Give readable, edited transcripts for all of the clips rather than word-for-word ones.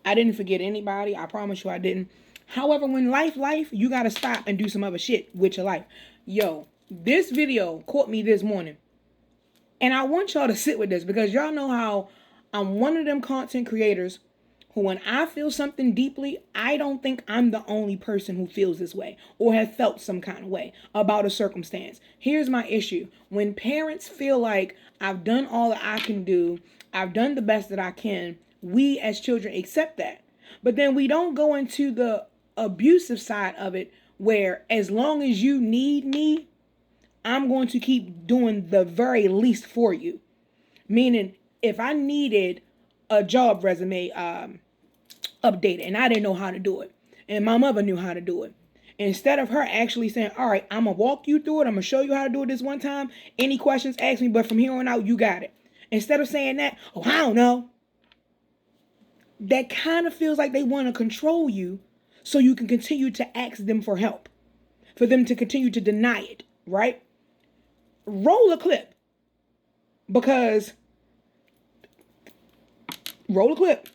I didn't forget anybody. I promise you I didn't. However, when life, you gotta stop and do some other shit with your life. Yo, this video caught me this morning. And I want y'all to sit with this because y'all know how I'm one of them content creators who, when I feel something deeply, I don't think I'm the only person who feels this way or have felt some kind of way about a circumstance. Here's my issue. When parents feel like I've done all that I can do, I've done the best that I can, we as children accept that. But then we don't go into the abusive side of it where as long as you need me, I'm going to keep doing the very least for you. Meaning, if I needed a job resume updated and I didn't know how to do it, and my mother knew how to do it, instead of her actually saying, all right, I'm going to walk you through it, I'm going to show you how to do it this one time, any questions, ask me, but from here on out, you got it. Instead of saying that, oh, I don't know. That kind of feels like they want to control you so you can continue to ask them for help, for them to continue to deny it, right? Roll a clip, because roll a clip.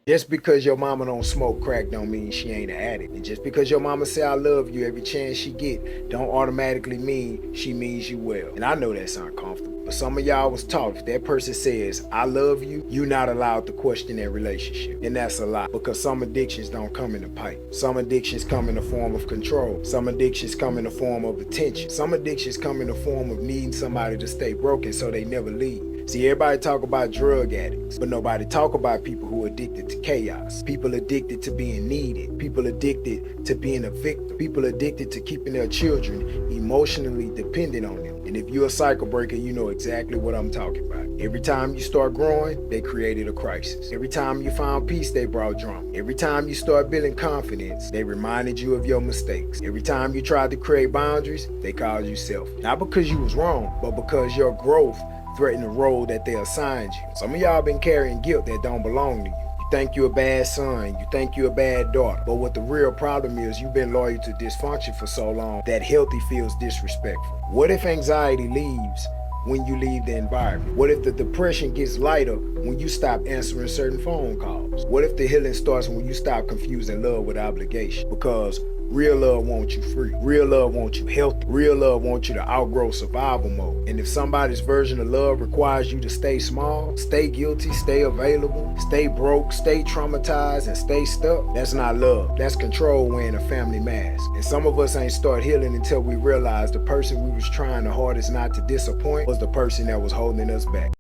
Just because your mama don't smoke crack don't mean she ain't an addict. And just because your mama say I love you every chance she get don't automatically mean she means you well. And I know that's uncomfortable. But some of y'all was taught if that person says I love you, you're not allowed to question that relationship. And that's a lie, because some addictions don't come in a pipe. Some addictions come in the form of control. Some addictions come in the form of attention. Some addictions come in the form of needing somebody to stay broken so they never leave. See, everybody talk about drug addicts, but nobody talk about people who are addicted to chaos. People addicted to being needed. People addicted to being a victim. People addicted to keeping their children emotionally dependent on them. And if you're a cycle breaker, you know exactly what I'm talking about. Every time you start growing, they created a crisis. Every time you found peace, they brought drama. Every time you start building confidence, they reminded you of your mistakes. Every time you tried to create boundaries, they called you selfish. Not because you was wrong, but because your growth threaten the role that they assigned you. Some of y'all been carrying guilt that don't belong to you. You think you're a bad son, you think you're a bad daughter, but what the real problem is, you've been loyal to dysfunction for so long that healthy feels disrespectful. What if anxiety leaves when you leave the environment? What if the depression gets lighter when you stop answering certain phone calls? What if the healing starts when you stop confusing love with obligation? Because real love wants you free. Real love wants you healthy. Real love wants you to outgrow survival mode. And if somebody's version of love requires you to stay small, stay guilty, stay available, stay broke, stay traumatized, and stay stuck, that's not love. That's control wearing a family mask. And some of us ain't start healing until we realize the person we was trying the hardest not to disappoint was the person that was holding us back.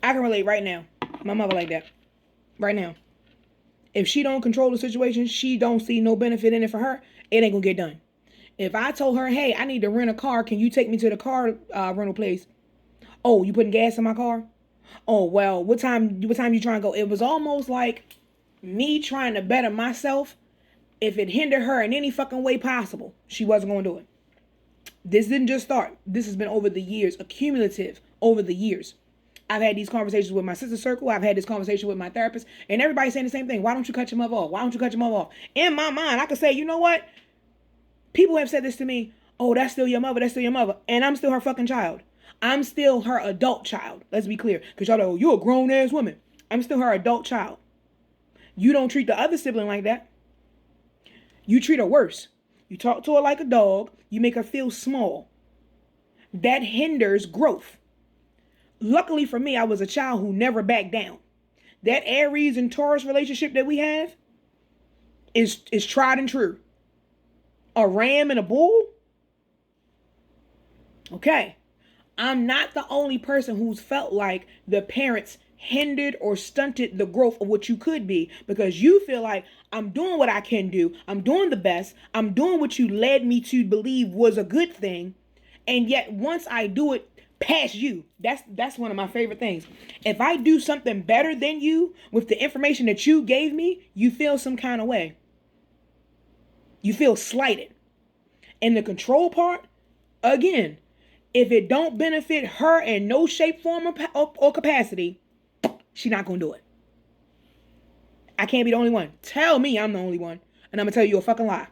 I can relate right now. My mother like that. Right now. If she don't control the situation, she don't see no benefit in it for her, it ain't gonna get done. If I told her, hey, I need to rent a car, can you take me to the car rental place? Oh, you putting gas in my car? Oh, well, what time you trying to go? It was almost like me trying to better myself. If it hindered her in any fucking way possible, she wasn't gonna do it. This didn't just start. This has been over the years, accumulative over the years. I've had these conversations with my sister circle. I've had this conversation with my therapist, and everybody's saying the same thing. Why don't you cut your mother off? Why don't you cut your mother off? In my mind, I could say, you know what? People have said this to me. Oh, that's still your mother. That's still your mother. And I'm still her fucking child. I'm still her adult child. Let's be clear. Because y'all know, you're a grown ass woman. I'm still her adult child. You don't treat the other sibling like that. You treat her worse. You talk to her like a dog. You make her feel small. That hinders growth. Luckily for me, I was a child who never backed down. That Aries and Taurus relationship that we have is tried and true. A ram and a bull? Okay. I'm not the only person who's felt like the parents hindered or stunted the growth of what you could be, because you feel like I'm doing what I can do. I'm doing the best. I'm doing what you led me to believe was a good thing. And yet once I do it past you, that's one of my favorite things. If I do something better than you with the information that you gave me, you feel some kind of way. You feel slighted. And the control part, again, if it don't benefit her in no shape, form, or capacity, she's not going to do it. I can't be the only one. Tell me I'm the only one, and I'm going to tell you a fucking lie.